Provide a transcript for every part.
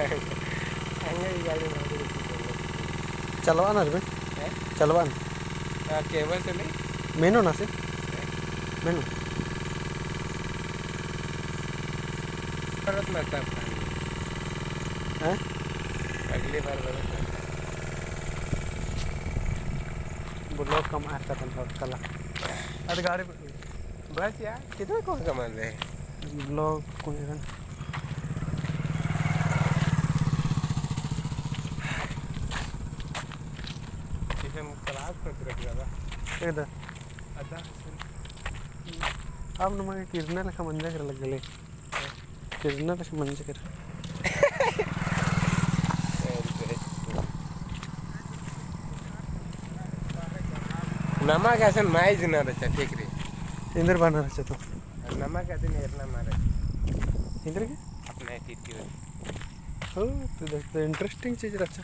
हंगे गाड़ी चलवाना रे चलवान केबल से नहीं मेनू ना से मेनू परत नसता हैं अगली बार परत नसता ब्लॉग कम आता था कला अरे गाड़ी बस यार कितना कौन कमा रहे हैं ब्लॉग कोई इसे क्लास पर रख जाता इधर अच्छा अब नमक किरने लगा मंजा कर लग गले किरने लगा मंजा कर नमक ऐसा माइज ना रचा ठीक रे इंदर बना रहा तो नमक ऐसे नहीं इतना मारे इंदर के अपना एटीट्यूड हो तो देख तो इंटरेस्टिंग चीज रचा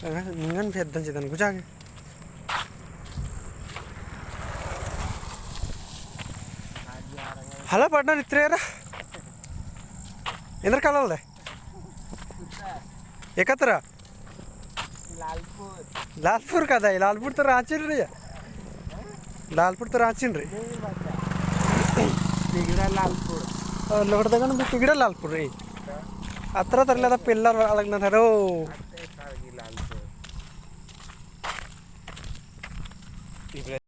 निंगन भी अद्दन चेतन कुछ आगे हला पार्टनर इतने यार इंदर काला होता है एकत्र लालपुर लालपुर का था लालपुर तो रांची रे लालपुर तो रांची रे तिगड़ा लालपुर लोड दगन भी तिगड़ा लालपुर रे अत्र तरला था पिल्लर अलग ना था रो लालपुर